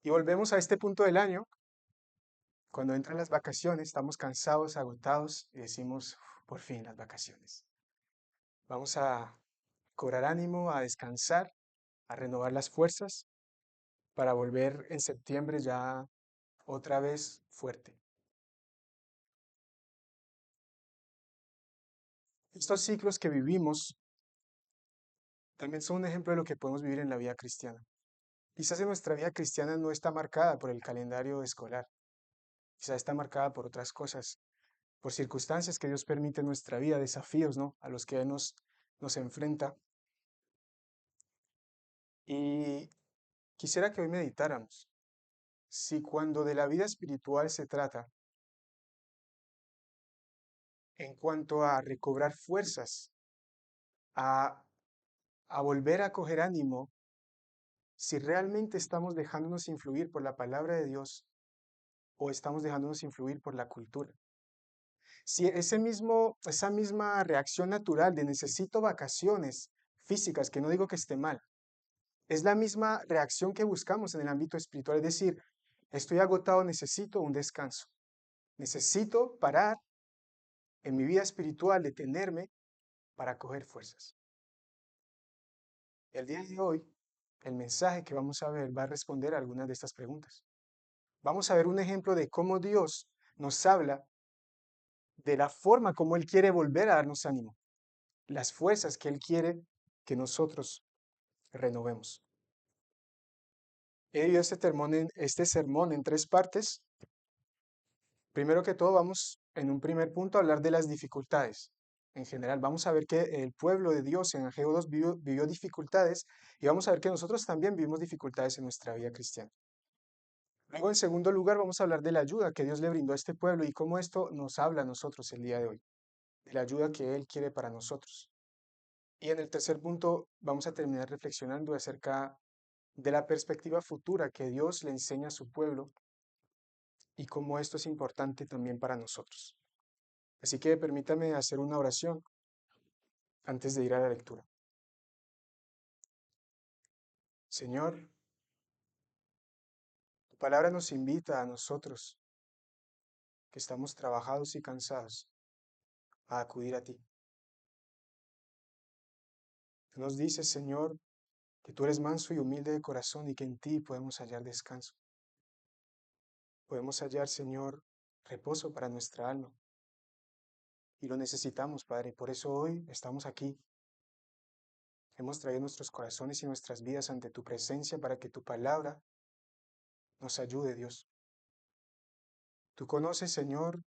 Y volvemos a este punto del año, cuando entran las vacaciones, estamos cansados, agotados y decimos, por fin las vacaciones. Vamos a cobrar ánimo, a descansar, a renovar las fuerzas para volver en septiembre ya otra vez fuerte. Estos ciclos que vivimos también son un ejemplo de lo que podemos vivir en la vida cristiana. Quizás en nuestra vida cristiana no está marcada por el calendario escolar, quizás está marcada por otras cosas, por circunstancias que Dios permite en nuestra vida, desafíos, ¿no? A los que Él nos enfrenta. Y quisiera que hoy meditáramos si cuando de la vida espiritual se trata, en cuanto a recobrar fuerzas, a, a volver a coger ánimo, si realmente estamos dejándonos influir por la palabra de Dios o estamos dejándonos influir por la cultura. Si esa misma reacción natural de necesito vacaciones físicas, que no digo que esté mal, es la misma reacción que buscamos en el ámbito espiritual, es decir, estoy agotado, necesito un descanso, necesito parar en mi vida espiritual, detenerme para coger fuerzas. El día de hoy, el mensaje que vamos a ver va a responder a algunas de estas preguntas. Vamos a ver un ejemplo de cómo Dios nos habla de la forma como Él quiere volver a darnos ánimo, las fuerzas que Él quiere que nosotros renovemos. He dividido este sermón en tres partes. Primero que todo, vamos en un primer punto a hablar de las dificultades. En general, vamos a ver que el pueblo de Dios en Ageo 2 vivió dificultades y vamos a ver que nosotros también vivimos dificultades en nuestra vida cristiana. Luego, en segundo lugar, vamos a hablar de la ayuda que Dios le brindó a este pueblo y cómo esto nos habla a nosotros el día de hoy, de la ayuda que Él quiere para nosotros. Y en el tercer punto, vamos a terminar reflexionando acerca de la perspectiva futura que Dios le enseña a su pueblo y cómo esto es importante también para nosotros. Así que permítame hacer una oración antes de ir a la lectura. Señor, tu palabra nos invita a nosotros, que estamos trabajados y cansados, a acudir a ti. Tú nos dices, Señor, que tú eres manso y humilde de corazón y que en ti podemos hallar descanso. Podemos hallar, Señor, reposo para nuestra alma. Y lo necesitamos, Padre. Por eso hoy estamos aquí. Hemos traído nuestros corazones y nuestras vidas ante tu presencia para que tu palabra nos ayude, Dios. Tú conoces, Señor,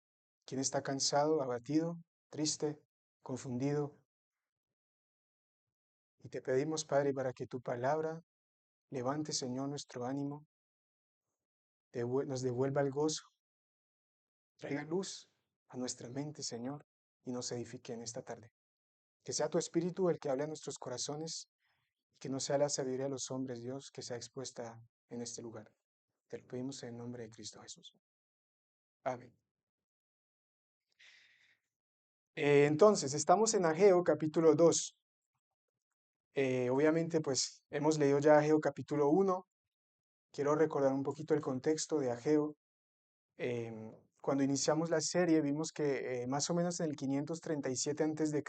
quién está cansado, abatido, triste, confundido. Y te pedimos, Padre, para que tu palabra levante, Señor, nuestro ánimo, nos devuelva el gozo, traiga luz a nuestra mente, Señor, y nos edifique en esta tarde. Que sea tu Espíritu el que hable a nuestros corazones y que no sea la sabiduría de los hombres, Dios, que sea expuesta en este lugar. Te lo pedimos en el nombre de Cristo Jesús. Amén. Entonces, estamos en Ageo capítulo 2. Obviamente, pues hemos leído ya Ageo capítulo 1. Quiero recordar un poquito el contexto de Ageo. Cuando iniciamos la serie vimos que más o menos en el 537 a.C.,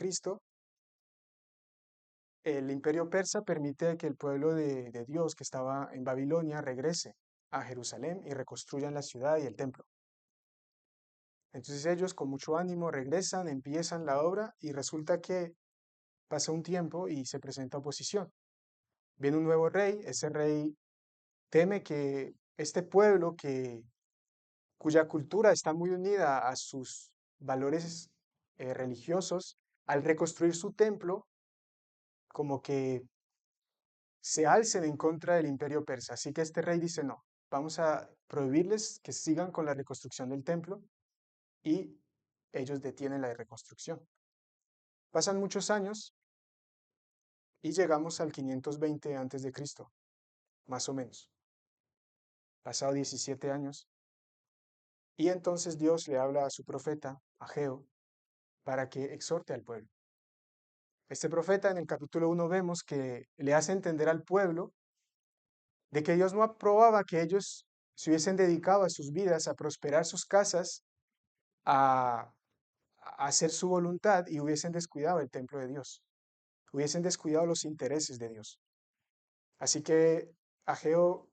el imperio persa permite que el pueblo de Dios que estaba en Babilonia regrese a Jerusalén y reconstruyan la ciudad y el templo. Entonces ellos con mucho ánimo regresan, empiezan la obra y resulta que pasa un tiempo y se presenta oposición. Viene un nuevo rey, ese rey teme que este pueblo cuya cultura está muy unida a sus valores religiosos, al reconstruir su templo, como que se alcen en contra del imperio persa. Así que este rey dice, no, vamos a prohibirles que sigan con la reconstrucción del templo y ellos detienen la reconstrucción. Pasan muchos años y llegamos al 520 a.C., más o menos. Pasado 17 años. Y entonces Dios le habla a su profeta, Ageo, para que exhorte al pueblo. Este profeta en el capítulo 1 vemos que le hace entender al pueblo de que Dios no aprobaba que ellos se hubiesen dedicado a sus vidas, a prosperar sus casas, a hacer su voluntad y hubiesen descuidado el templo de Dios, hubiesen descuidado los intereses de Dios. Así que Ageo,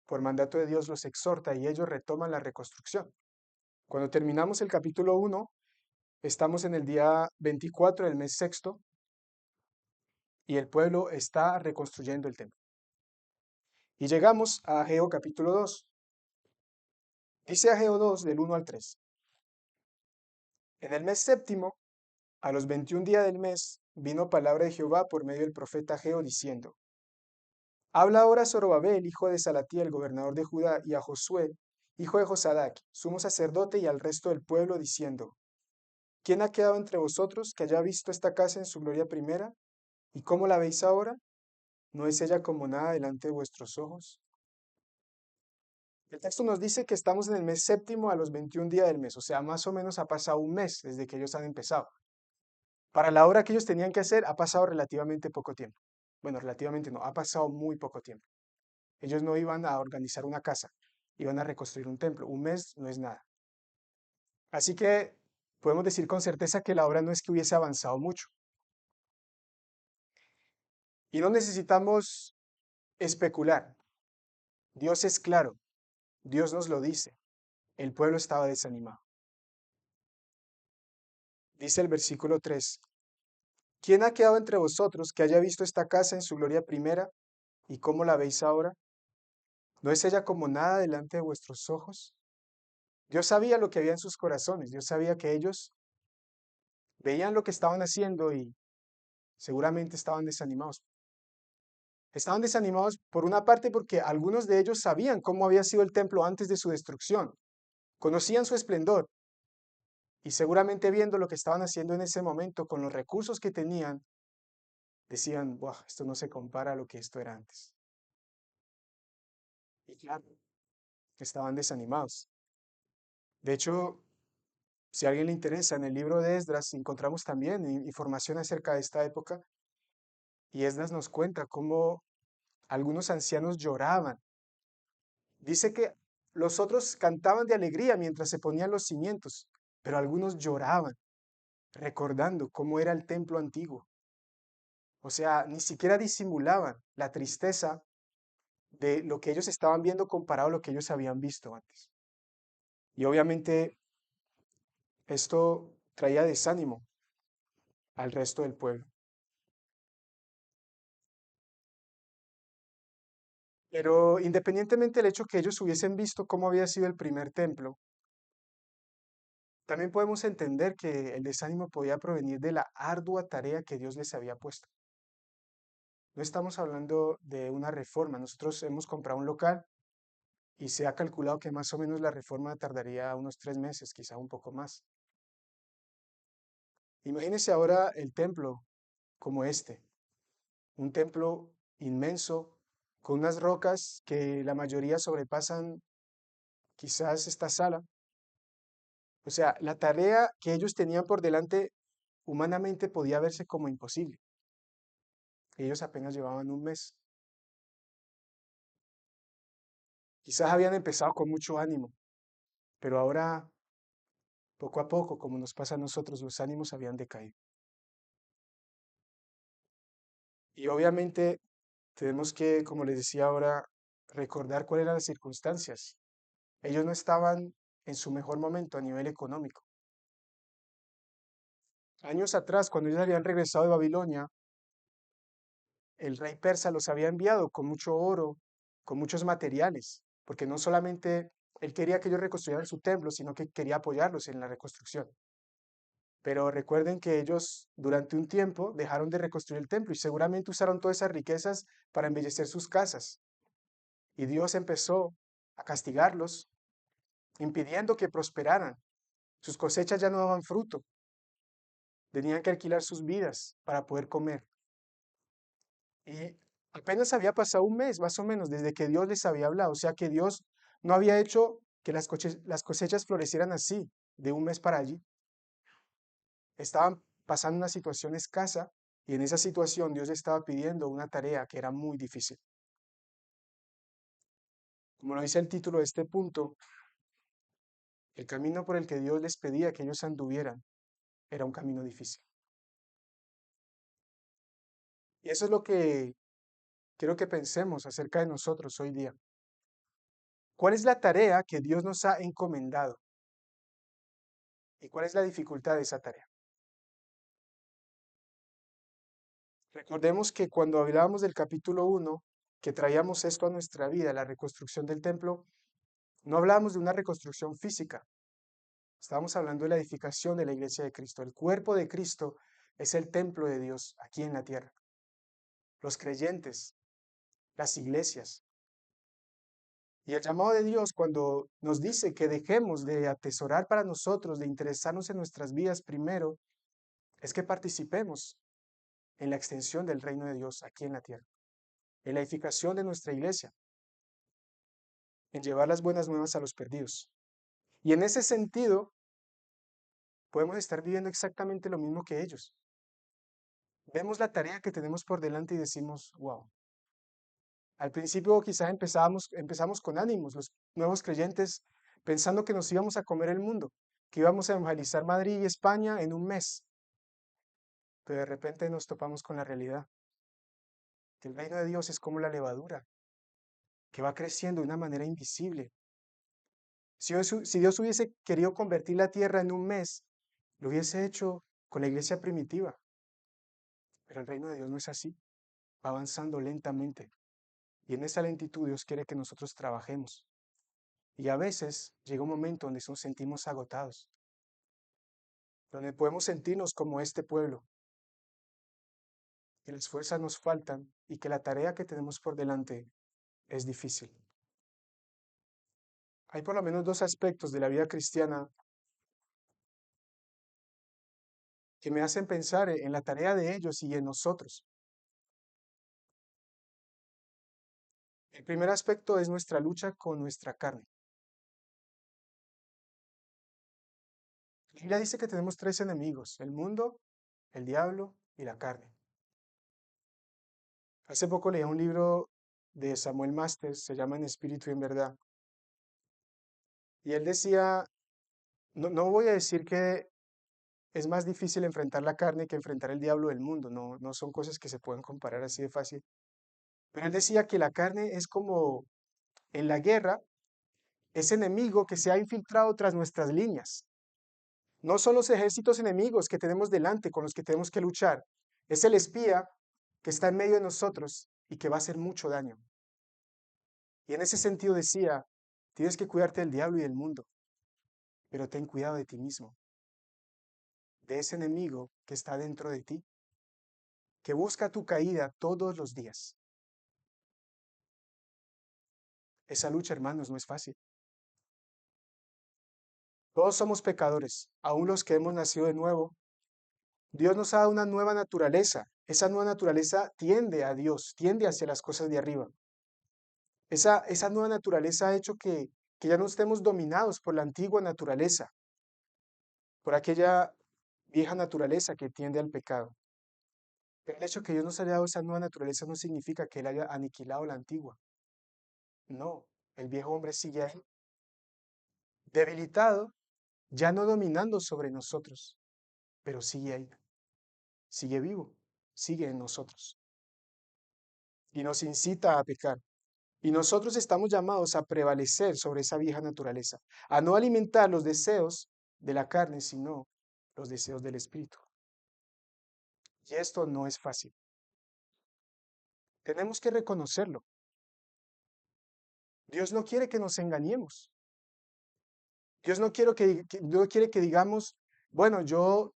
por mandato de Dios, los exhorta y ellos retoman la reconstrucción. Cuando terminamos el capítulo 1, estamos en el día 24 del mes sexto y el pueblo está reconstruyendo el templo. Y llegamos a Ageo capítulo 2. Dice Ageo 2 del 1 al 3. En el mes séptimo, a los 21 días del mes, vino palabra de Jehová por medio del profeta Ageo diciendo: Habla ahora a Zorobabel, hijo de Salatiel, gobernador de Judá, y a Josué, hijo de Josadac, sumo sacerdote, y al resto del pueblo, diciendo: ¿Quién ha quedado entre vosotros que haya visto esta casa en su gloria primera? ¿Y cómo la veis ahora? ¿No es ella como nada delante de vuestros ojos? El texto nos dice que estamos en el mes séptimo a los 21 días del mes, o sea, más o menos ha pasado un mes desde que ellos han empezado. Para la obra que ellos tenían que hacer ha pasado relativamente poco tiempo. Bueno, relativamente no, ha pasado muy poco tiempo. Ellos no iban a organizar una casa, iban a reconstruir un templo. Un mes no es nada. Así que podemos decir con certeza que la obra no es que hubiese avanzado mucho. Y no necesitamos especular. Dios es claro. Dios nos lo dice. El pueblo estaba desanimado. Dice el versículo 3. ¿Quién ha quedado entre vosotros que haya visto esta casa en su gloria primera? ¿Y cómo la veis ahora? ¿No es ella como nada delante de vuestros ojos? Dios sabía lo que había en sus corazones. Dios sabía que ellos veían lo que estaban haciendo y seguramente estaban desanimados. Estaban desanimados por una parte porque algunos de ellos sabían cómo había sido el templo antes de su destrucción. Conocían su esplendor y seguramente viendo lo que estaban haciendo en ese momento con los recursos que tenían, decían: "Buah, esto no se compara a lo que esto era antes". Y claro, estaban desanimados. De hecho, si a alguien le interesa, en el libro de Esdras encontramos también información acerca de esta época y Esdras nos cuenta cómo algunos ancianos lloraban. Dice que los otros cantaban de alegría mientras se ponían los cimientos, pero algunos lloraban, recordando cómo era el templo antiguo. O sea, ni siquiera disimulaban la tristeza de lo que ellos estaban viendo comparado a lo que ellos habían visto antes. Y obviamente esto traía desánimo al resto del pueblo. Pero independientemente del hecho que ellos hubiesen visto cómo había sido el primer templo, también podemos entender que el desánimo podía provenir de la ardua tarea que Dios les había puesto. No estamos hablando de una reforma. Nosotros hemos comprado un local y se ha calculado que más o menos la reforma tardaría unos 3 meses, quizá un poco más. Imagínense ahora el templo como este, un templo inmenso con unas rocas que la mayoría sobrepasan quizás esta sala. O sea, la tarea que ellos tenían por delante humanamente podía verse como imposible. Ellos apenas llevaban un mes. Quizás habían empezado con mucho ánimo, pero ahora, poco a poco, como nos pasa a nosotros, los ánimos habían decaído. Y obviamente tenemos que, como les decía ahora, recordar cuáles eran las circunstancias. Ellos no estaban en su mejor momento a nivel económico. Años atrás, cuando ellos habían regresado de Babilonia, el rey persa los había enviado con mucho oro, con muchos materiales, porque no solamente él quería que ellos reconstruyeran su templo, sino que quería apoyarlos en la reconstrucción. Pero recuerden que ellos durante un tiempo dejaron de reconstruir el templo y seguramente usaron todas esas riquezas para embellecer sus casas. Y Dios empezó a castigarlos, impidiendo que prosperaran. Sus cosechas ya no daban fruto. Tenían que alquilar sus vidas para poder comer. Y apenas había pasado un mes, más o menos, desde que Dios les había hablado. O sea que Dios no había hecho que las cosechas florecieran así, de un mes para allí. Estaban pasando una situación escasa y en esa situación Dios estaba pidiendo una tarea que era muy difícil. Como lo dice el título de este punto, el camino por el que Dios les pedía que ellos anduvieran era un camino difícil. Y eso es lo que quiero que pensemos acerca de nosotros hoy día. ¿Cuál es la tarea que Dios nos ha encomendado? ¿Y cuál es la dificultad de esa tarea? Recordemos que cuando hablábamos del capítulo 1, que traíamos esto a nuestra vida, la reconstrucción del templo, no hablábamos de una reconstrucción física, estábamos hablando de la edificación de la iglesia de Cristo. El cuerpo de Cristo es el templo de Dios aquí en la tierra. Los creyentes, las iglesias. Y el llamado de Dios cuando nos dice que dejemos de atesorar para nosotros, de interesarnos en nuestras vidas primero, es que participemos en la extensión del reino de Dios aquí en la tierra, en la edificación de nuestra iglesia, en llevar las buenas nuevas a los perdidos. Y en ese sentido, podemos estar viviendo exactamente lo mismo que ellos. Vemos la tarea que tenemos por delante y decimos, wow. Al principio quizás empezamos con ánimos, los nuevos creyentes, pensando que nos íbamos a comer el mundo, que íbamos a evangelizar Madrid y España en un mes. Pero de repente nos topamos con la realidad, que el reino de Dios es como la levadura, que va creciendo de una manera invisible. Si Dios hubiese querido convertir la tierra en un mes, lo hubiese hecho con la iglesia primitiva. Pero el reino de Dios no es así, va avanzando lentamente. Y en esa lentitud Dios quiere que nosotros trabajemos. Y a veces llega un momento donde nos sentimos agotados, donde podemos sentirnos como este pueblo, que las fuerzas nos faltan y que la tarea que tenemos por delante es difícil. Hay por lo menos dos aspectos de la vida cristiana que me hacen pensar en la tarea de ellos y en nosotros. El primer aspecto es nuestra lucha con nuestra carne. La Biblia dice que tenemos tres enemigos: el mundo, el diablo y la carne. Hace poco leí un libro de Samuel Masters, se llama En Espíritu y en Verdad. Y él decía, no voy a decir que es más difícil enfrentar la carne que enfrentar el diablo del mundo, no son cosas que se pueden comparar así de fácil. Pero él decía que la carne es como en la guerra, ese enemigo que se ha infiltrado tras nuestras líneas. No son los ejércitos enemigos que tenemos delante con los que tenemos que luchar. Es el espía que está en medio de nosotros y que va a hacer mucho daño. Y en ese sentido decía, tienes que cuidarte del diablo y del mundo, pero ten cuidado de ti mismo, de ese enemigo que está dentro de ti, que busca tu caída todos los días. Esa lucha, hermanos, no es fácil. Todos somos pecadores, aún los que hemos nacido de nuevo. Dios nos ha dado una nueva naturaleza. Esa nueva naturaleza tiende a Dios, tiende hacia las cosas de arriba. Esa nueva naturaleza ha hecho que ya no estemos dominados por la antigua naturaleza, por aquella vieja naturaleza que tiende al pecado. Pero el hecho de que Dios nos haya dado esa nueva naturaleza no significa que Él haya aniquilado la antigua. No, el viejo hombre sigue ahí, debilitado, ya no dominando sobre nosotros, pero sigue ahí, sigue vivo, sigue en nosotros y nos incita a pecar. Y nosotros estamos llamados a prevalecer sobre esa vieja naturaleza, a no alimentar los deseos de la carne, sino los deseos del espíritu. Y esto no es fácil. Tenemos que reconocerlo. Dios no quiere que nos engañemos. Dios no quiere que digamos, bueno, yo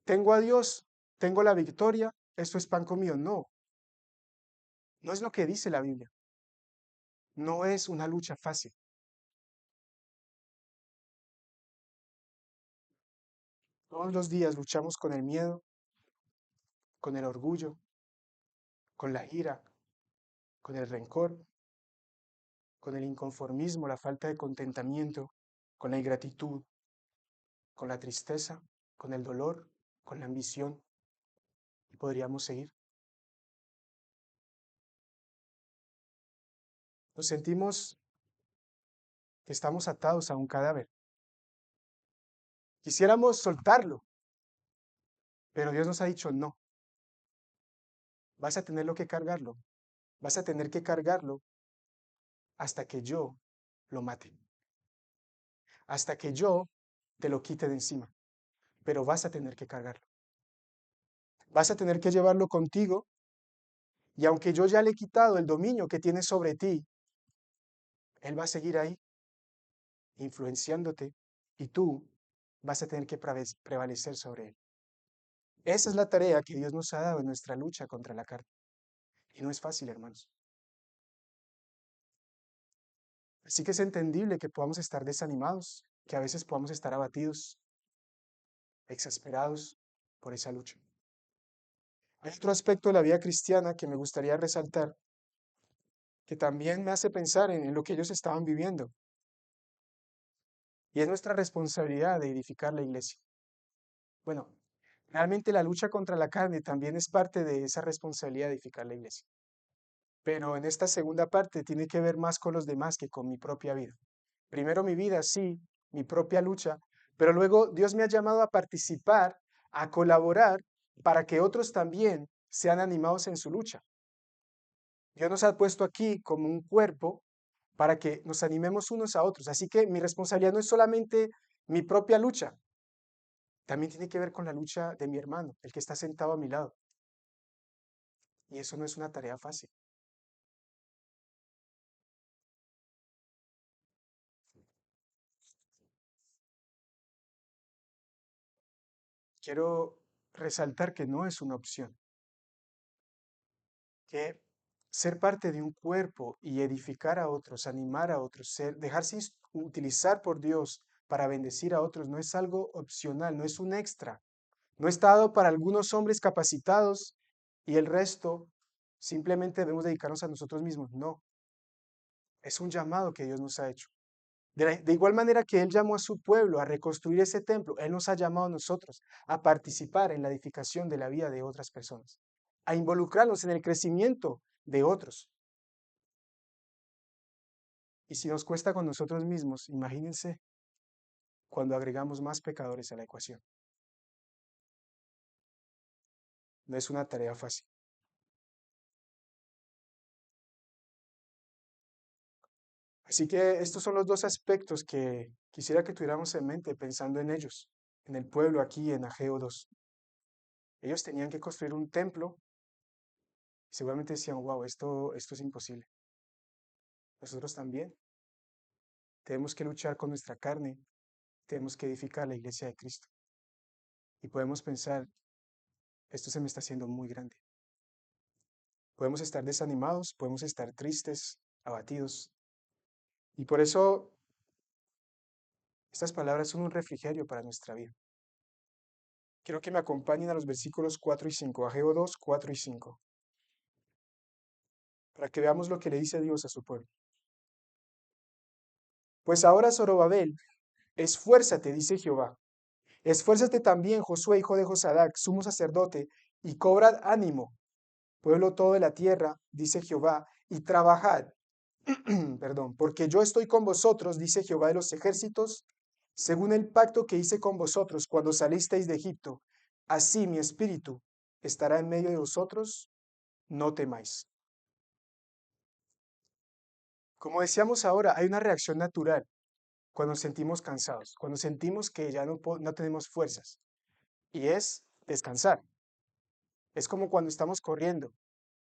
tengo a Dios, tengo la victoria, esto es pan comido. No, no es lo que dice la Biblia. No es una lucha fácil. Todos los días luchamos con el miedo, con el orgullo, con la ira, con el rencor, con el inconformismo, la falta de contentamiento, con la ingratitud, con la tristeza, con el dolor, con la ambición. Y podríamos seguir. Nos sentimos que estamos atados a un cadáver. Quisiéramos soltarlo, pero Dios nos ha dicho no. Vas a tenerlo que cargarlo. Vas a tener que cargarlo hasta que yo lo mate. Hasta que yo te lo quite de encima. Pero vas a tener que cargarlo. Vas a tener que llevarlo contigo. Y aunque yo ya le he quitado el dominio que tiene sobre ti, Él va a seguir ahí, influenciándote. Y tú vas a tener que prevalecer sobre Él. Esa es la tarea que Dios nos ha dado en nuestra lucha contra la carne. Y no es fácil, hermanos. Así que es entendible que podamos estar desanimados, que a veces podamos estar abatidos, exasperados por esa lucha. Hay otro aspecto de la vida cristiana que me gustaría resaltar, que también me hace pensar en lo que ellos estaban viviendo, y es nuestra responsabilidad de edificar la iglesia. Bueno, realmente la lucha contra la carne también es parte de esa responsabilidad de edificar la iglesia, pero en esta segunda parte tiene que ver más con los demás que con mi propia vida. Primero mi vida, sí, mi propia lucha, pero luego Dios me ha llamado a participar, a colaborar para que otros también sean animados en su lucha. Dios nos ha puesto aquí como un cuerpo para que nos animemos unos a otros. Así que mi responsabilidad no es solamente mi propia lucha, también tiene que ver con la lucha de mi hermano, el que está sentado a mi lado. Y eso no es una tarea fácil. Quiero resaltar que no es una opción, que ser parte de un cuerpo y edificar a otros, animar a otros, dejarse utilizar por Dios para bendecir a otros no es algo opcional, no es un extra. No está dado para algunos hombres capacitados y el resto simplemente debemos dedicarnos a nosotros mismos. No, es un llamado que Dios nos ha hecho. De igual manera que Él llamó a su pueblo a reconstruir ese templo, Él nos ha llamado a nosotros a participar en la edificación de la vida de otras personas, a involucrarnos en el crecimiento de otros. Y si nos cuesta con nosotros mismos, imagínense cuando agregamos más pecadores a la ecuación. No es una tarea fácil. Así que estos son los dos aspectos que quisiera que tuviéramos en mente pensando en ellos, en el pueblo aquí en Ageo 2. Ellos tenían que construir un templo y seguramente decían, wow, esto es imposible. Nosotros también tenemos que luchar con nuestra carne, tenemos que edificar la iglesia de Cristo. Y podemos pensar, esto se me está haciendo muy grande. Podemos estar desanimados, podemos estar tristes, abatidos. Y por eso estas palabras son un refrigerio para nuestra vida. Quiero que me acompañen a los versículos 4 y 5, Ageo 2, 4 y 5, para que veamos lo que le dice Dios a su pueblo. Pues ahora, Zorobabel, esfuérzate, dice Jehová. Esfuérzate también, Josué, hijo de Josadac, sumo sacerdote, y cobrad ánimo, pueblo todo de la tierra, dice Jehová, y trabajad, perdón, porque yo estoy con vosotros, dice Jehová de los ejércitos, según el pacto que hice con vosotros cuando salisteis de Egipto. Así mi espíritu estará en medio de vosotros, no temáis. Como decíamos ahora, hay una reacción natural cuando nos sentimos cansados, cuando sentimos que ya no tenemos fuerzas, y es descansar. Es como cuando estamos corriendo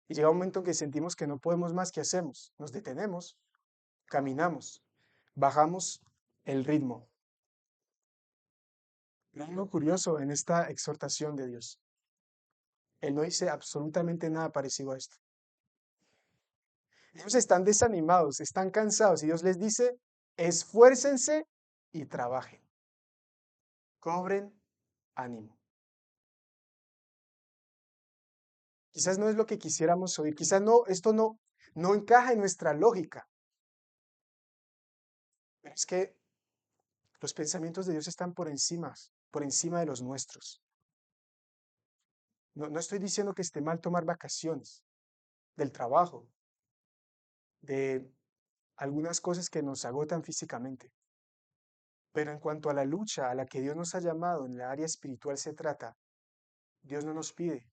y llega un momento en que sentimos que no podemos más, ¿qué hacemos? Nos detenemos, caminamos, bajamos el ritmo. Pero algo curioso en esta exhortación de Dios. Él no dice absolutamente nada parecido a esto. Ellos están desanimados, están cansados y Dios les dice, esfuércense y trabajen. Cobren ánimo. Quizás no es lo que quisiéramos oír, quizás esto no encaja en nuestra lógica, pero es que los pensamientos de Dios están por encima de los nuestros. No estoy diciendo que esté mal tomar vacaciones del trabajo, de algunas cosas que nos agotan físicamente. Pero en cuanto a la lucha a la que Dios nos ha llamado en la área espiritual se trata, Dios no nos pide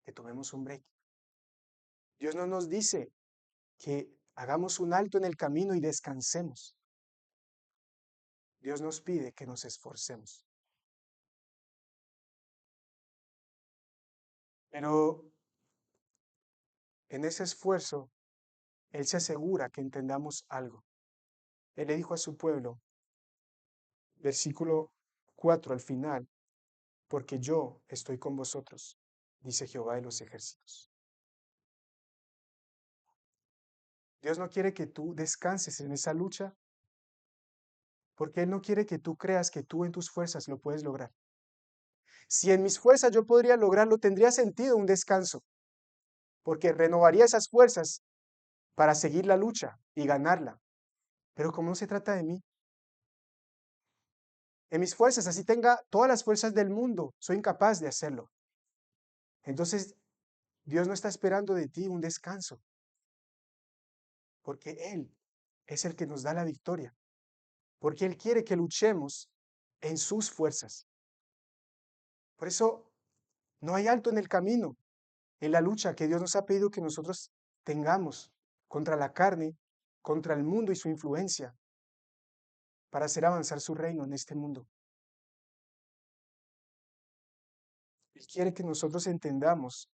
que tomemos un break. Dios no nos dice que hagamos un alto en el camino y descansemos. Dios nos pide que nos esforcemos. Pero en ese esfuerzo, Él se asegura que entendamos algo. Él le dijo a su pueblo, versículo 4 al final, porque yo estoy con vosotros, dice Jehová de los ejércitos. Dios no quiere que tú descanses en esa lucha, porque Él no quiere que tú creas que tú en tus fuerzas lo puedes lograr. Si en mis fuerzas yo podría lograrlo, tendría sentido un descanso, porque renovaría esas fuerzas para seguir la lucha y ganarla. Pero como no se trata de mí, en mis fuerzas, así tenga todas las fuerzas del mundo, soy incapaz de hacerlo. Entonces, Dios no está esperando de ti un descanso, porque Él es el que nos da la victoria, porque Él quiere que luchemos en sus fuerzas. Por eso, no hay alto en el camino, en la lucha que Dios nos ha pedido que nosotros tengamos contra la carne, contra el mundo y su influencia, para hacer avanzar su reino en este mundo. Él quiere que nosotros entendamos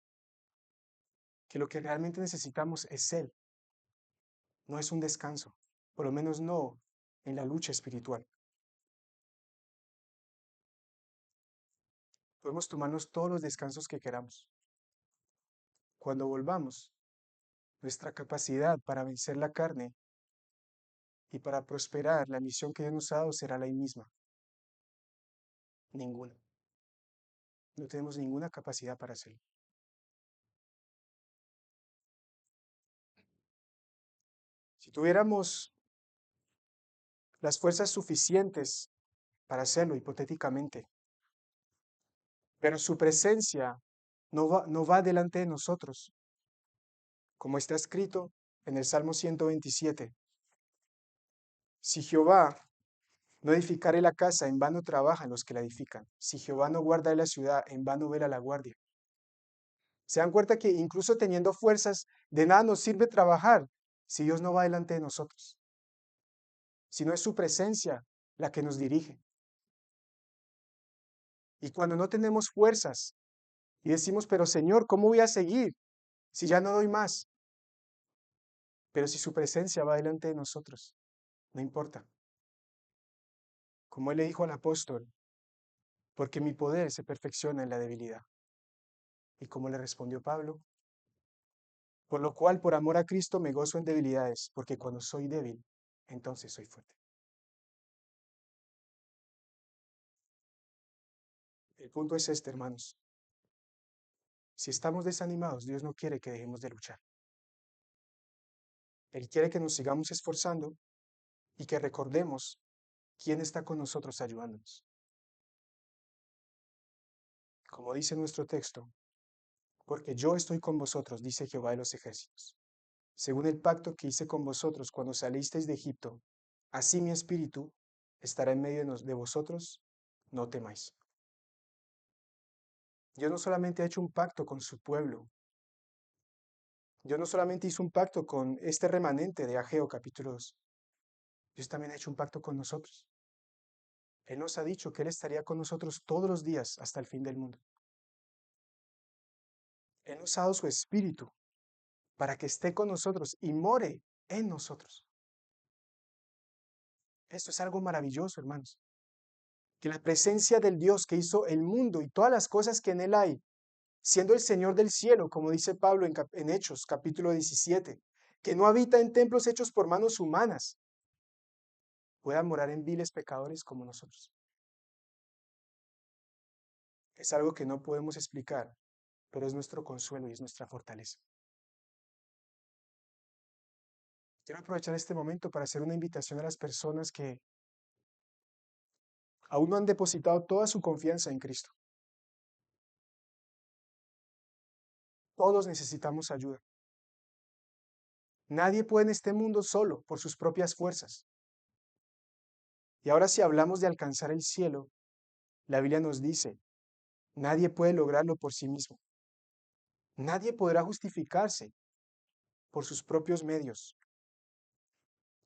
que lo que realmente necesitamos es Él, no es un descanso, por lo menos no en la lucha espiritual. Podemos tomarnos todos los descansos que queramos. Cuando volvamos, nuestra capacidad para vencer la carne y para prosperar, la misión que Dios nos ha dado será la misma. Ninguna. No tenemos ninguna capacidad para hacerlo. Si tuviéramos las fuerzas suficientes para hacerlo hipotéticamente, pero su presencia no va delante de nosotros, como está escrito en el Salmo 127. Si Jehová no edificare la casa, en vano trabajan los que la edifican. Si Jehová no guarda la ciudad, en vano vela la guardia. Se dan cuenta que incluso teniendo fuerzas, de nada nos sirve trabajar si Dios no va delante de nosotros, si no es su presencia la que nos dirige. Y cuando no tenemos fuerzas y decimos, pero Señor, ¿cómo voy a seguir si ya no doy más? Pero si su presencia va delante de nosotros, no importa. Como él le dijo al apóstol, porque mi poder se perfecciona en la debilidad. Y como le respondió Pablo, por lo cual por amor a Cristo me gozo en debilidades, porque cuando soy débil, entonces soy fuerte. El punto es este, hermanos. Si estamos desanimados, Dios no quiere que dejemos de luchar. Él quiere que nos sigamos esforzando y que recordemos quién está con nosotros ayudándonos. Como dice nuestro texto, porque yo estoy con vosotros, dice Jehová de los ejércitos. Según el pacto que hice con vosotros cuando salisteis de Egipto, así mi espíritu estará en medio de vosotros, no temáis. Dios no solamente ha hecho un pacto con su pueblo, Dios no solamente hizo un pacto con este remanente de Ageo capítulo 2, Dios también ha hecho un pacto con nosotros. Él nos ha dicho que Él estaría con nosotros todos los días hasta el fin del mundo. Él nos ha dado su espíritu para que esté con nosotros y more en nosotros. Esto es algo maravilloso, hermanos. Que la presencia del Dios que hizo el mundo y todas las cosas que en Él hay, siendo el Señor del cielo, como dice Pablo en Hechos capítulo 17, que no habita en templos hechos por manos humanas, pueda morar en viles pecadores como nosotros. Es algo que no podemos explicar, pero es nuestro consuelo y es nuestra fortaleza. Quiero aprovechar este momento para hacer una invitación a las personas que aún no han depositado toda su confianza en Cristo. Todos necesitamos ayuda. Nadie puede en este mundo solo por sus propias fuerzas. Y ahora si hablamos de alcanzar el cielo, la Biblia nos dice, nadie puede lograrlo por sí mismo. Nadie podrá justificarse por sus propios medios.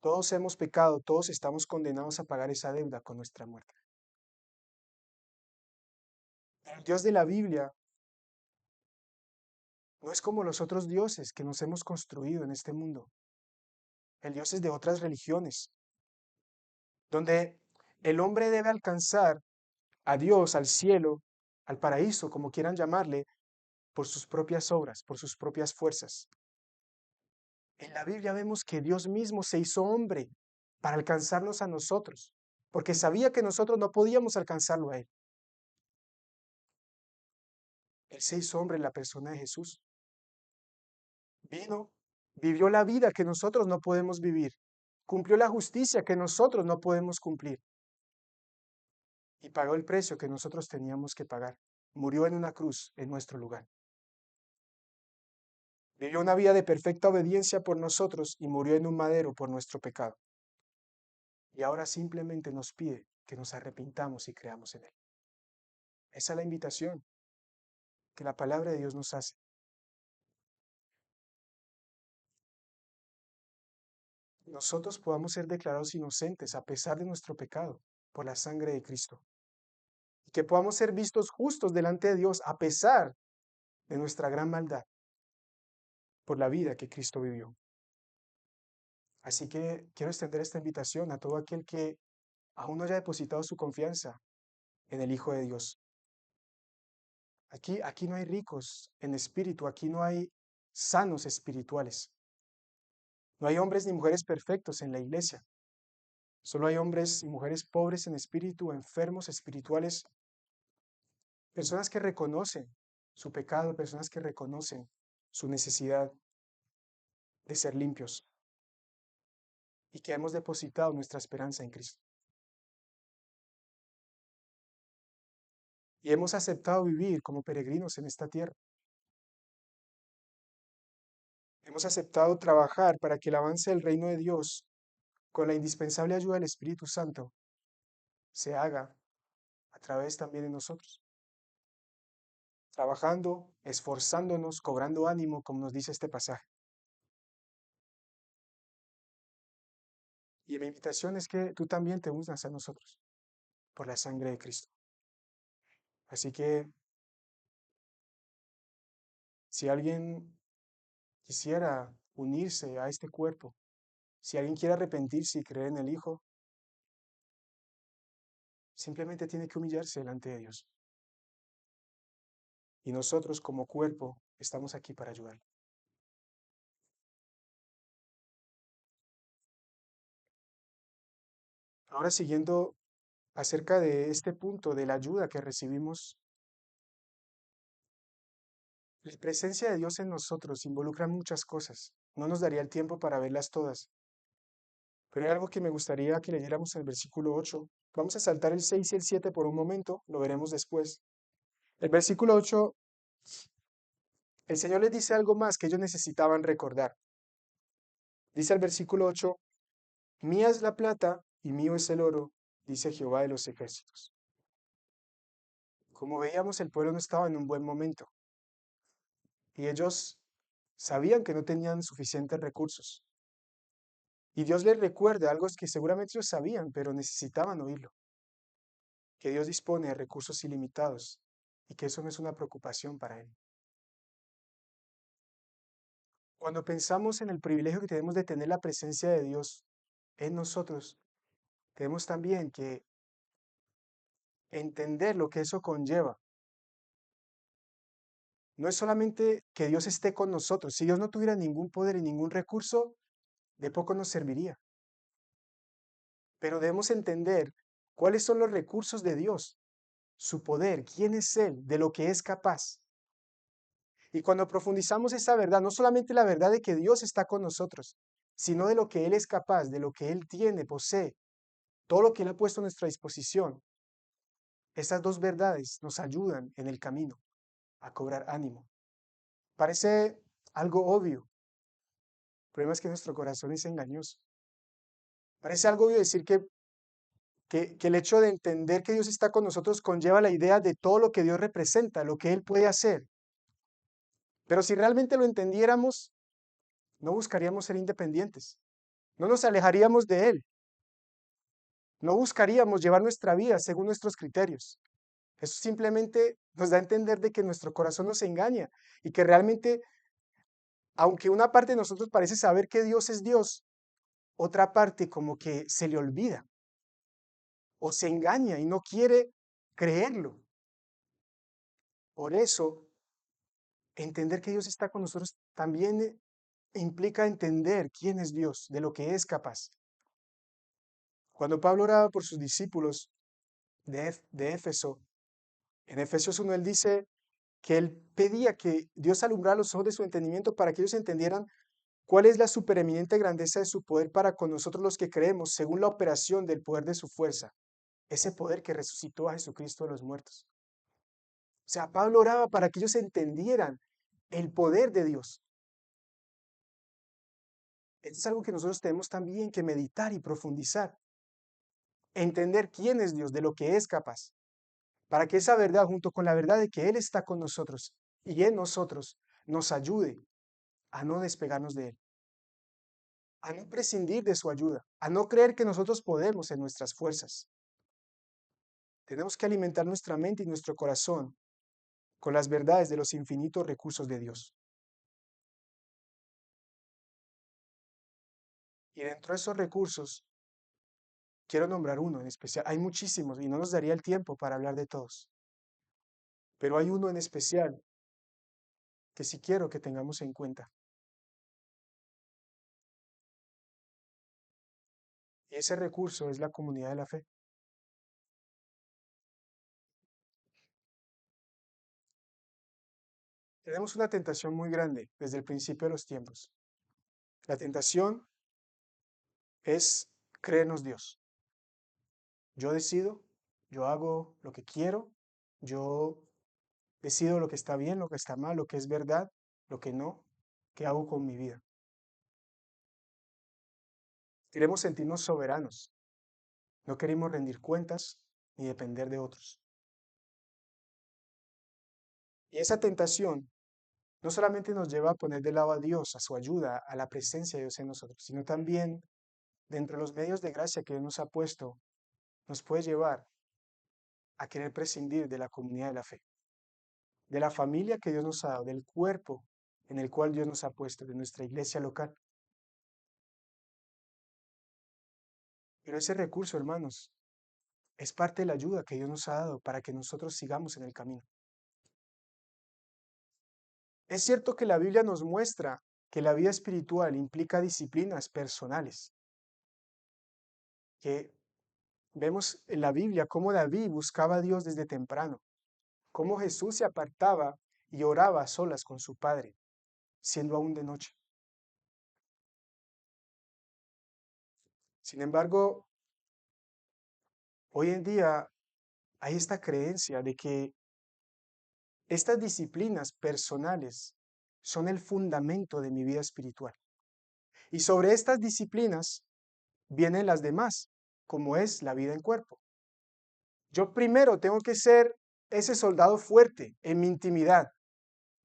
Todos hemos pecado, todos estamos condenados a pagar esa deuda con nuestra muerte. El Dios de la Biblia no es como los otros dioses que nos hemos construido en este mundo. El Dios es de otras religiones, donde el hombre debe alcanzar a Dios, al cielo, al paraíso, como quieran llamarle, por sus propias obras, por sus propias fuerzas. En la Biblia vemos que Dios mismo se hizo hombre para alcanzarnos a nosotros, porque sabía que nosotros no podíamos alcanzarlo a Él. Él se hizo hombre en la persona de Jesús. Vino, vivió la vida que nosotros no podemos vivir, cumplió la justicia que nosotros no podemos cumplir y pagó el precio que nosotros teníamos que pagar. Murió en una cruz en nuestro lugar. Vivió una vida de perfecta obediencia por nosotros y murió en un madero por nuestro pecado. Y ahora simplemente nos pide que nos arrepintamos y creamos en Él. Esa es la invitación que la palabra de Dios nos hace. Nosotros podamos ser declarados inocentes a pesar de nuestro pecado por la sangre de Cristo. Y que podamos ser vistos justos delante de Dios a pesar de nuestra gran maldad por la vida que Cristo vivió. Así que quiero extender esta invitación a todo aquel que aún no haya depositado su confianza en el Hijo de Dios. Aquí no hay ricos en espíritu, aquí no hay sanos espirituales. No hay hombres ni mujeres perfectos en la iglesia. Solo hay hombres y mujeres pobres en espíritu, enfermos espirituales, personas que reconocen su pecado, personas que reconocen su necesidad de ser limpios y que hemos depositado nuestra esperanza en Cristo. Y hemos aceptado vivir como peregrinos en esta tierra. Hemos aceptado trabajar para que el avance del reino de Dios, con la indispensable ayuda del Espíritu Santo, se haga a través también de nosotros. Trabajando, esforzándonos, cobrando ánimo, como nos dice este pasaje. Y mi invitación es que tú también te unas a nosotros por la sangre de Cristo. Así que si alguien quisiera unirse a este cuerpo, si alguien quiere arrepentirse y creer en el Hijo, simplemente tiene que humillarse delante de Dios. Y nosotros como cuerpo estamos aquí para ayudar. Ahora siguiendo acerca de este punto de la ayuda que recibimos, la presencia de Dios en nosotros involucra muchas cosas. No nos daría el tiempo para verlas todas, pero hay algo que me gustaría que leyéramos en el versículo 8. Vamos a saltar el 6 y el 7 por un momento, lo veremos después. El versículo 8, el Señor les dice algo más que ellos necesitaban recordar. Dice el versículo 8, mía es la plata y mío es el oro, dice Jehová de los ejércitos. Como veíamos, el pueblo no estaba en un buen momento y ellos sabían que no tenían suficientes recursos. Y Dios les recuerda algo que seguramente ellos sabían, pero necesitaban oírlo, que Dios dispone de recursos ilimitados y que eso no es una preocupación para Él. Cuando pensamos en el privilegio que tenemos de tener la presencia de Dios en nosotros, tenemos también que entender lo que eso conlleva. No es solamente que Dios esté con nosotros. Si Dios no tuviera ningún poder y ningún recurso, de poco nos serviría. Pero debemos entender cuáles son los recursos de Dios, su poder, quién es Él, de lo que es capaz. Y cuando profundizamos esa verdad, no solamente la verdad de que Dios está con nosotros, sino de lo que Él es capaz, de lo que Él tiene, posee, todo lo que Él ha puesto a nuestra disposición, esas dos verdades nos ayudan en el camino a cobrar ánimo. Parece algo obvio, problema es que nuestro corazón es engañoso. Parece algo obvio decir que el hecho de entender que Dios está con nosotros conlleva la idea de todo lo que Dios representa, lo que Él puede hacer. Pero si realmente lo entendiéramos, no buscaríamos ser independientes, no nos alejaríamos de Él, no buscaríamos llevar nuestra vida según nuestros criterios. Eso simplemente nos da a entender de que nuestro corazón nos engaña y que realmente, aunque una parte de nosotros parece saber que Dios es Dios, otra parte como que se le olvida o se engaña y no quiere creerlo. Por eso, entender que Dios está con nosotros también implica entender quién es Dios, de lo que es capaz. Cuando Pablo oraba por sus discípulos de Éfeso, en Efesios 1 él dice que él pedía que Dios alumbrara los ojos de su entendimiento para que ellos entendieran cuál es la supereminente grandeza de su poder para con nosotros los que creemos, según la operación del poder de su fuerza, ese poder que resucitó a Jesucristo de los muertos. O sea, Pablo oraba para que ellos entendieran el poder de Dios. Esto es algo que nosotros tenemos también que meditar y profundizar. Entender quién es Dios, de lo que es capaz, para que esa verdad, junto con la verdad de que Él está con nosotros y en nosotros, nos ayude a no despegarnos de Él, a no prescindir de su ayuda, a no creer que nosotros podemos en nuestras fuerzas. Tenemos que alimentar nuestra mente y nuestro corazón con las verdades de los infinitos recursos de Dios. Y dentro de esos recursos, quiero nombrar uno en especial. Hay muchísimos y no nos daría el tiempo para hablar de todos. Pero hay uno en especial que sí quiero que tengamos en cuenta. Y ese recurso es la comunidad de la fe. Tenemos una tentación muy grande desde el principio de los tiempos. La tentación es creernos Dios. Yo decido, yo hago lo que quiero, yo decido lo que está bien, lo que está mal, lo que es verdad, lo que no, qué hago con mi vida. Queremos sentirnos soberanos, no queremos rendir cuentas ni depender de otros. Y esa tentación no solamente nos lleva a poner de lado a Dios, a su ayuda, a la presencia de Dios en nosotros, sino también dentro de los medios de gracia que Dios nos ha puesto, nos puede llevar a querer prescindir de la comunidad de la fe, de la familia que Dios nos ha dado, del cuerpo en el cual Dios nos ha puesto, de nuestra iglesia local. Pero ese recurso, hermanos, es parte de la ayuda que Dios nos ha dado para que nosotros sigamos en el camino. Es cierto que la Biblia nos muestra que la vida espiritual implica disciplinas personales, que vemos en la Biblia cómo David buscaba a Dios desde temprano, cómo Jesús se apartaba y oraba a solas con su Padre, siendo aún de noche. Sin embargo, hoy en día hay esta creencia de que estas disciplinas personales son el fundamento de mi vida espiritual. Y sobre estas disciplinas vienen las demás, como es la vida en cuerpo. Yo primero tengo que ser ese soldado fuerte en mi intimidad,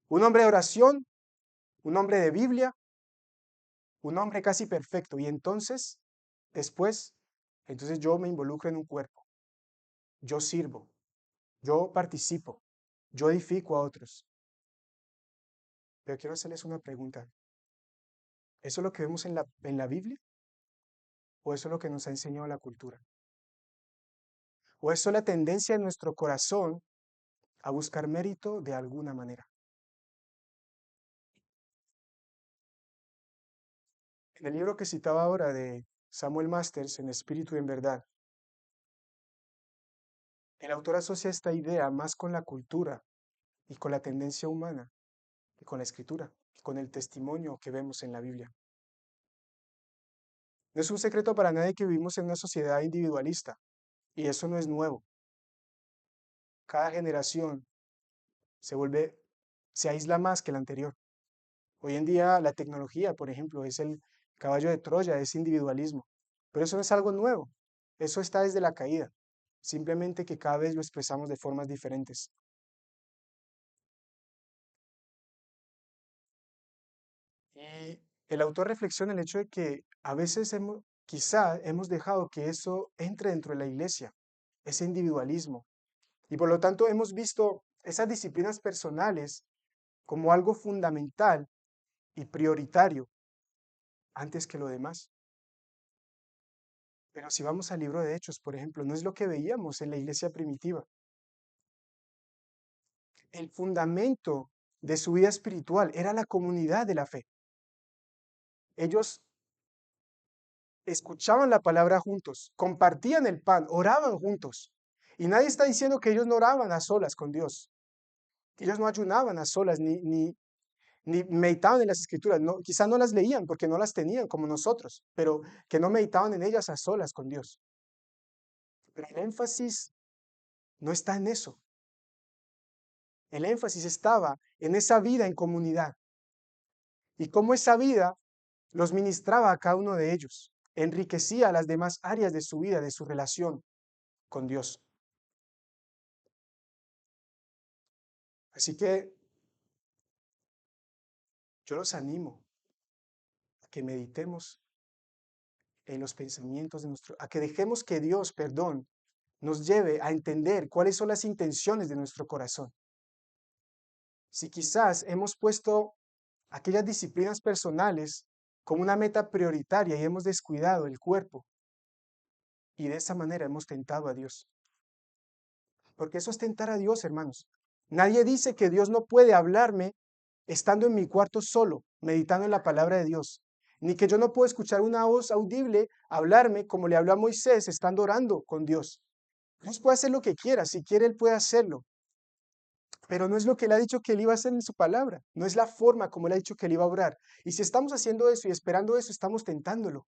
un hombre de oración, un hombre de Biblia, un hombre casi perfecto. Y entonces, después, entonces yo me involucro en un cuerpo, yo sirvo, yo participo, yo edifico a otros. Pero quiero hacerles una pregunta. ¿Eso es lo que vemos en la Biblia? ¿O eso es lo que nos ha enseñado la cultura? ¿O eso es la tendencia de nuestro corazón a buscar mérito de alguna manera? En el libro que citaba ahora de Samuel Masters, En Espíritu y en Verdad, el autor asocia esta idea más con la cultura y con la tendencia humana que con la escritura, que con el testimonio que vemos en la Biblia. No es un secreto para nadie que vivimos en una sociedad individualista, y eso no es nuevo. Cada generación se aísla más que la anterior. Hoy en día la tecnología, por ejemplo, es el caballo de Troya, es individualismo. Pero eso no es algo nuevo. Eso está desde la caída. Simplemente que cada vez lo expresamos de formas diferentes. Y el autor reflexiona el hecho de que a veces quizá hemos dejado que eso entre dentro de la iglesia, ese individualismo. Y por lo tanto hemos visto esas disciplinas personales como algo fundamental y prioritario antes que lo demás. Pero si vamos al libro de Hechos, por ejemplo, no es lo que veíamos en la iglesia primitiva. El fundamento de su vida espiritual era la comunidad de la fe. Ellos escuchaban la palabra juntos, compartían el pan, oraban juntos. Y nadie está diciendo que ellos no oraban a solas con Dios, que ellos no ayunaban a solas, ni meditaban en las escrituras. No, quizá no las leían porque no las tenían como nosotros, pero que no meditaban en ellas a solas con Dios. Pero el énfasis no está en eso. El énfasis estaba en esa vida en comunidad y cómo esa vida los ministraba a cada uno de ellos, enriquecía las demás áreas de su vida, de su relación con Dios. Así que yo los animo a que meditemos en los pensamientos de a que dejemos que Dios, perdón, nos lleve a entender cuáles son las intenciones de nuestro corazón. Si quizás hemos puesto aquellas disciplinas personales como una meta prioritaria y hemos descuidado el cuerpo, y de esa manera hemos tentado a Dios. Porque eso es tentar a Dios, hermanos. Nadie dice que Dios no puede hablarme estando en mi cuarto solo, meditando en la palabra de Dios. Ni que yo no puedo escuchar una voz audible hablarme como le habló a Moisés estando orando con Dios. Dios puede hacer lo que quiera, si quiere Él puede hacerlo. Pero no es lo que Él ha dicho que Él iba a hacer en su palabra. No es la forma como Él ha dicho que Él iba a orar. Y si estamos haciendo eso y esperando eso, estamos tentándolo.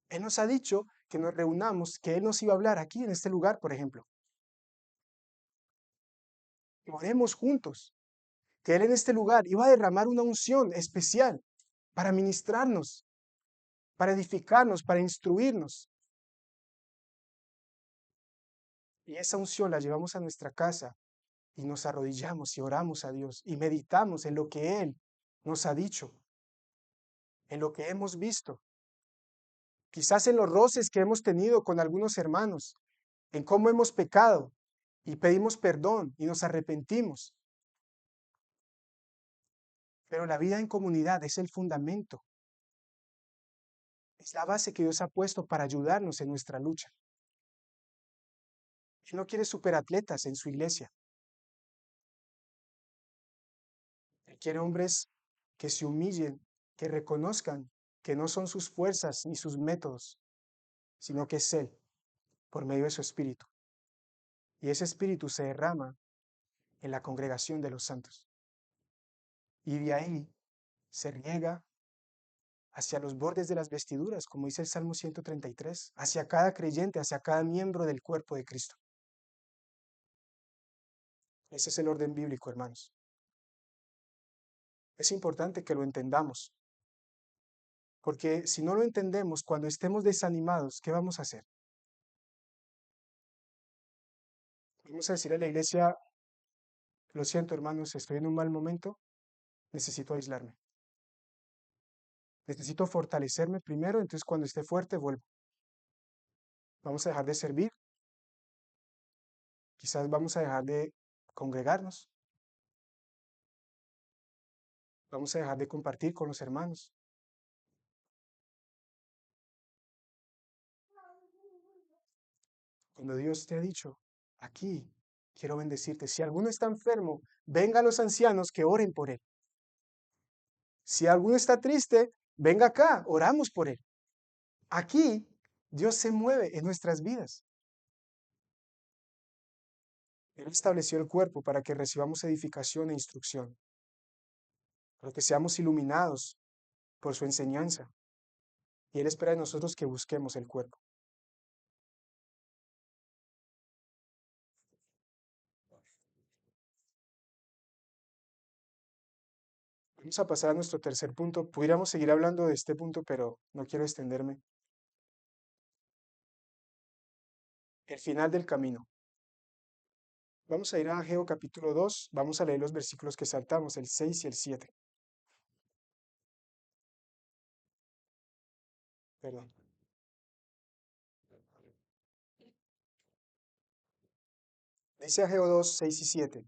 Él nos ha dicho que nos reunamos, que Él nos iba a hablar aquí en este lugar, por ejemplo. Oremos juntos, que Él en este lugar iba a derramar una unción especial para ministrarnos, para edificarnos, para instruirnos. Y esa unción la llevamos a nuestra casa y nos arrodillamos y oramos a Dios y meditamos en lo que Él nos ha dicho, en lo que hemos visto, quizás en los roces que hemos tenido con algunos hermanos, en cómo hemos pecado y pedimos perdón y nos arrepentimos. Pero la vida en comunidad es el fundamento, es la base que Dios ha puesto para ayudarnos en nuestra lucha. Él no quiere superatletas en su iglesia. Él quiere hombres que se humillen, que reconozcan que no son sus fuerzas ni sus métodos, sino que es Él, por medio de su Espíritu. Y ese Espíritu se derrama en la congregación de los santos. Y de ahí se riega hacia los bordes de las vestiduras, como dice el Salmo 133, hacia cada creyente, hacia cada miembro del cuerpo de Cristo. Ese es el orden bíblico, hermanos. Es importante que lo entendamos, porque si no lo entendemos, cuando estemos desanimados, ¿qué vamos a hacer? Vamos a decir a la iglesia, lo siento, hermanos, estoy en un mal momento, necesito aislarme. Necesito fortalecerme primero, entonces cuando esté fuerte vuelvo. Vamos a dejar de servir, quizás vamos a dejar de congregarnos, vamos a dejar de compartir con los hermanos. Cuando Dios te ha dicho, aquí quiero bendecirte. Si alguno está enfermo, venga a los ancianos que oren por él. Si alguno está triste, venga acá, oramos por él. Aquí Dios se mueve en nuestras vidas. Él estableció el cuerpo para que recibamos edificación e instrucción, para que seamos iluminados por su enseñanza. Y Él espera de nosotros que busquemos el cuerpo. Vamos a pasar a nuestro tercer punto. Pudiéramos seguir hablando de este punto, pero no quiero extenderme. El final del camino. Vamos a ir a Ageo capítulo 2. Vamos a leer los versículos que saltamos, el 6 y el 7. Perdón. Dice Ageo 2, 6 y 7.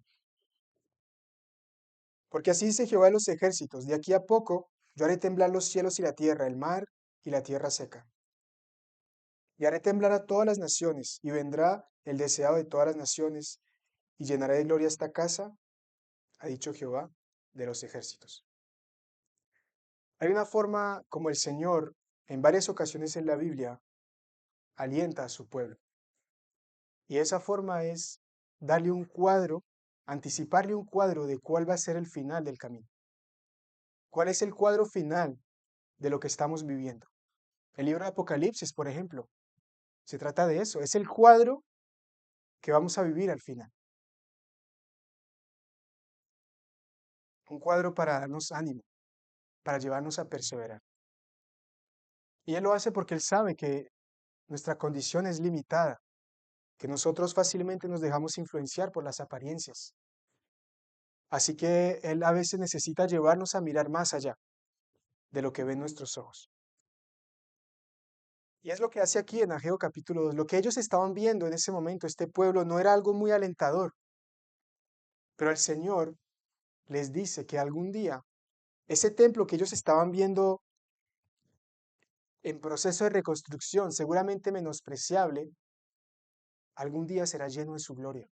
Porque así dice Jehová de los ejércitos, de aquí a poco yo haré temblar los cielos y la tierra, el mar y la tierra seca. Y haré temblar a todas las naciones, y vendrá el deseado de todas las naciones, y llenaré de gloria esta casa, ha dicho Jehová de los ejércitos. Hay una forma como el Señor, en varias ocasiones en la Biblia, alienta a su pueblo. Y esa forma es darle un cuadro, anticiparle un cuadro de cuál va a ser el final del camino. ¿Cuál es el cuadro final de lo que estamos viviendo? El libro de Apocalipsis, por ejemplo, se trata de eso. Es el cuadro que vamos a vivir al final. Un cuadro para darnos ánimo, para llevarnos a perseverar. Y Él lo hace porque Él sabe que nuestra condición es limitada, que nosotros fácilmente nos dejamos influenciar por las apariencias. Así que Él a veces necesita llevarnos a mirar más allá de lo que ven nuestros ojos. Y es lo que hace aquí en Ageo capítulo 2. Lo que ellos estaban viendo en ese momento, este pueblo, no era algo muy alentador. Pero el Señor les dice que algún día ese templo que ellos estaban viendo en proceso de reconstrucción, seguramente menospreciable, algún día será lleno de su gloria.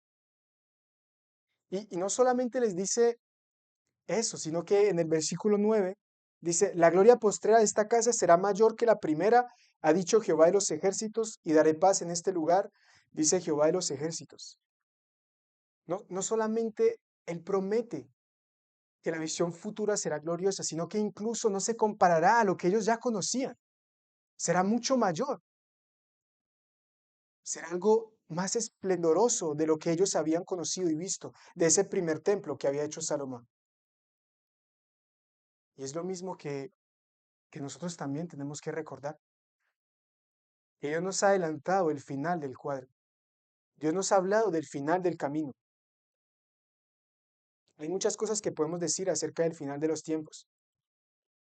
Y no solamente les dice eso, sino que en el versículo 9 dice, la gloria postrera de esta casa será mayor que la primera, ha dicho Jehová de los ejércitos, y daré paz en este lugar, dice Jehová de los ejércitos. No solamente Él promete que la visión futura será gloriosa, sino que incluso no se comparará a lo que ellos ya conocían. Será mucho mayor. Será algo más esplendoroso de lo que ellos habían conocido y visto, de ese primer templo que había hecho Salomón. Y es lo mismo que nosotros también tenemos que recordar. Que Dios nos ha adelantado el final del cuadro. Dios nos ha hablado del final del camino. Hay muchas cosas que podemos decir acerca del final de los tiempos,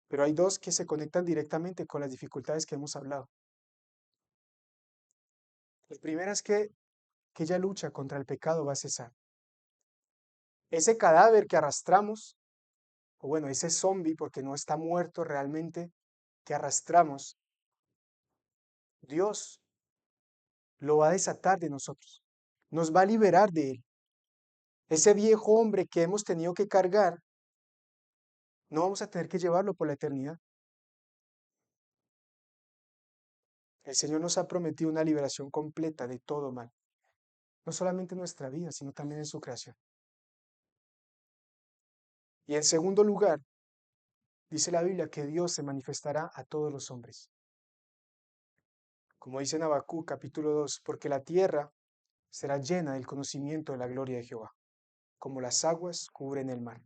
pero hay dos que se conectan directamente con las dificultades que hemos hablado. La primera es que aquella lucha contra el pecado va a cesar. Ese cadáver que arrastramos, o bueno, ese zombie, porque no está muerto realmente, que arrastramos, Dios lo va a desatar de nosotros. Nos va a liberar de él. Ese viejo hombre que hemos tenido que cargar, no vamos a tener que llevarlo por la eternidad. El Señor nos ha prometido una liberación completa de todo mal, no solamente en nuestra vida, sino también en su creación. Y en segundo lugar, dice la Biblia que Dios se manifestará a todos los hombres. Como dice en Habacuc capítulo 2, porque la tierra será llena del conocimiento de la gloria de Jehová, como las aguas cubren el mar.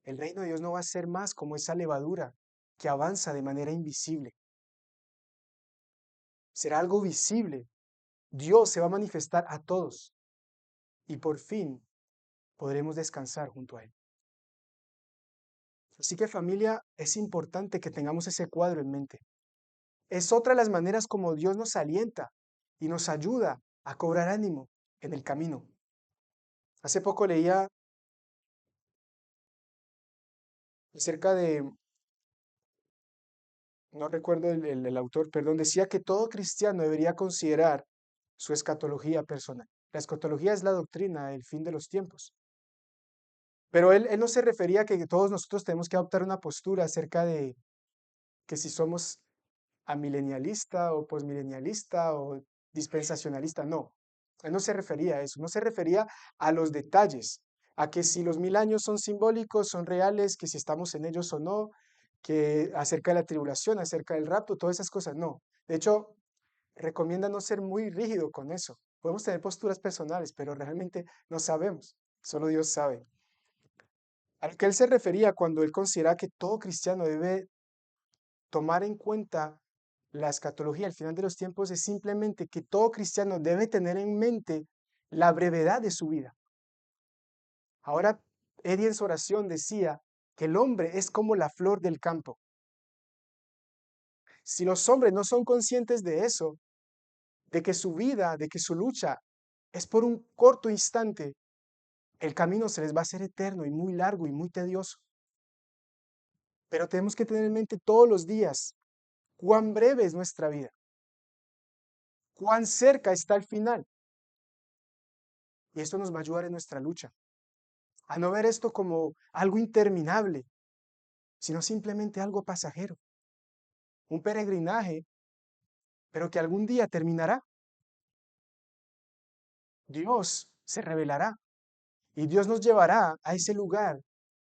El reino de Dios no va a ser más como esa levadura que avanza de manera invisible. Será algo visible. Dios se va a manifestar a todos y por fin podremos descansar junto a Él. Así que familia, es importante que tengamos ese cuadro en mente. Es otra de las maneras como Dios nos alienta y nos ayuda a cobrar ánimo en el camino. Hace poco leía acerca de, no recuerdo el autor, perdón, decía que todo cristiano debería considerar su escatología personal. La escatología es la doctrina del fin de los tiempos. Pero él no se refería a que todos nosotros tenemos que adoptar una postura acerca de que si somos amilenialista o posmilenialista o dispensacionalista, no. Él no se refería a eso, no se refería a los detalles, a que si los 1000 años son simbólicos, son reales, que si estamos en ellos o no, que acerca de la tribulación, acerca del rapto, todas esas cosas, no. De hecho, recomienda no ser muy rígido con eso. Podemos tener posturas personales, pero realmente no sabemos, solo Dios sabe. A lo que él se refería cuando él considera que todo cristiano debe tomar en cuenta la escatología al final de los tiempos es simplemente que todo cristiano debe tener en mente la brevedad de su vida. Ahora, Eddie en su oración decía que el hombre es como la flor del campo. Si los hombres no son conscientes de eso, de que su vida, de que su lucha es por un corto instante, el camino se les va a hacer eterno y muy largo y muy tedioso. Pero tenemos que tener en mente todos los días cuán breve es nuestra vida, cuán cerca está el final. Y esto nos va a ayudar en nuestra lucha, a no ver esto como algo interminable, sino simplemente algo pasajero, un peregrinaje, pero que algún día terminará. Dios se revelará y Dios nos llevará a ese lugar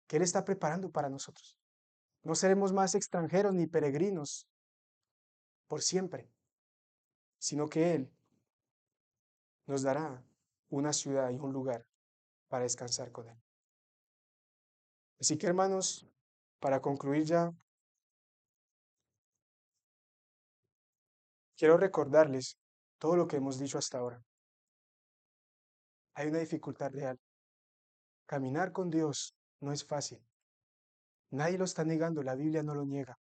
que Él está preparando para nosotros. No seremos más extranjeros ni peregrinos por siempre, sino que Él nos dará una ciudad y un lugar para descansar con Él. Así que hermanos, para concluir ya, quiero recordarles todo lo que hemos dicho hasta ahora. Hay una dificultad real. Caminar con Dios no es fácil. Nadie lo está negando, la Biblia no lo niega.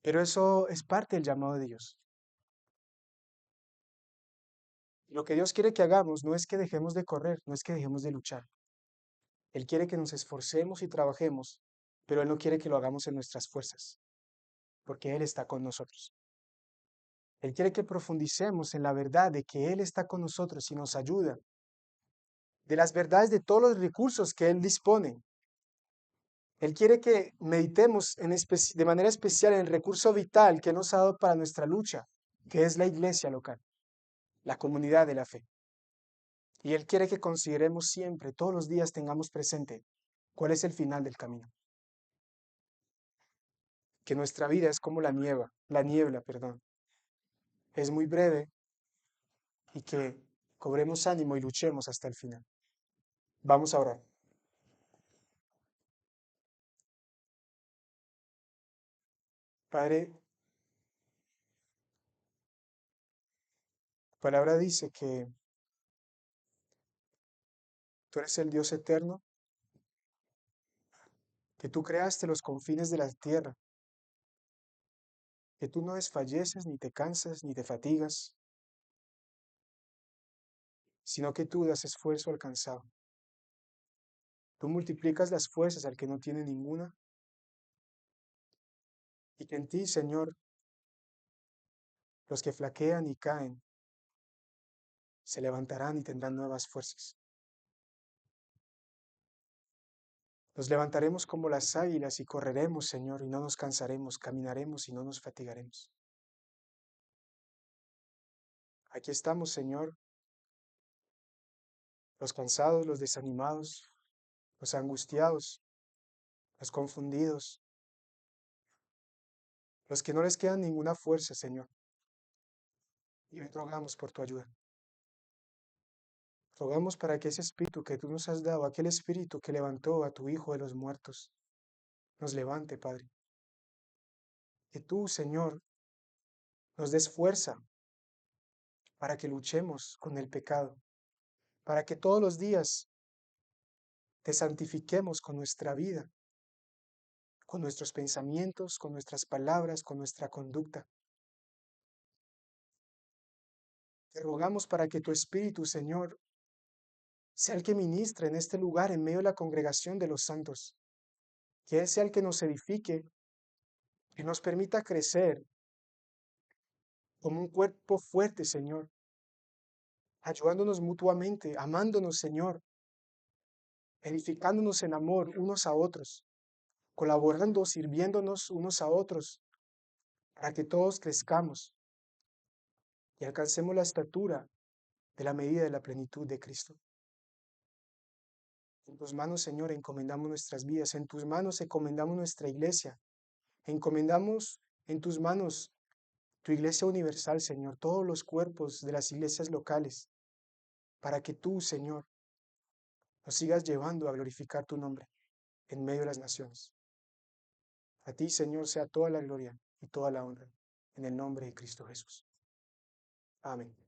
Pero eso es parte del llamado de Dios. Lo que Dios quiere que hagamos no es que dejemos de correr, no es que dejemos de luchar. Él quiere que nos esforcemos y trabajemos, pero Él no quiere que lo hagamos en nuestras fuerzas, porque Él está con nosotros. Él quiere que profundicemos en la verdad de que Él está con nosotros y nos ayuda, de las verdades de todos los recursos que Él dispone. Él quiere que meditemos de manera especial en el recurso vital que nos ha dado para nuestra lucha, que es la iglesia local, la comunidad de la fe. Y Él quiere que consideremos siempre, todos los días tengamos presente cuál es el final del camino. Que nuestra vida es como la niebla, perdón. Es muy breve y que cobremos ánimo y luchemos hasta el final. Vamos a orar. Padre, tu palabra dice que tú eres el Dios eterno, que tú creaste los confines de la tierra, que tú no desfalleces, ni te cansas, ni te fatigas, sino que tú das esfuerzo al cansado. Tú multiplicas las fuerzas al que no tiene ninguna, y que en ti, Señor, los que flaquean y caen, se levantarán y tendrán nuevas fuerzas. Nos levantaremos como las águilas y correremos, Señor, y no nos cansaremos, caminaremos y no nos fatigaremos. Aquí estamos, Señor, los cansados, los desanimados, los angustiados, los confundidos, los que no les queda ninguna fuerza, Señor. Y hoy rogamos por tu ayuda. Rogamos para que ese espíritu que tú nos has dado, aquel espíritu que levantó a tu Hijo de los muertos, nos levante, Padre. Que tú, Señor, nos des fuerza para que luchemos con el pecado, para que todos los días te santifiquemos con nuestra vida, con nuestros pensamientos, con nuestras palabras, con nuestra conducta. Te rogamos para que tu Espíritu, Señor, sea el que ministre en este lugar en medio de la congregación de los santos, que Él sea el que nos edifique, que nos permita crecer como un cuerpo fuerte, Señor, ayudándonos mutuamente, amándonos, Señor, edificándonos en amor unos a otros, colaborando, sirviéndonos unos a otros, para que todos crezcamos y alcancemos la estatura de la medida de la plenitud de Cristo. En tus manos, Señor, encomendamos nuestras vidas, en tus manos encomendamos nuestra iglesia, encomendamos en tus manos tu iglesia universal, Señor, todos los cuerpos de las iglesias locales, para que tú, Señor, nos sigas llevando a glorificar tu nombre en medio de las naciones. A ti, Señor, sea toda la gloria y toda la honra, en el nombre de Cristo Jesús. Amén.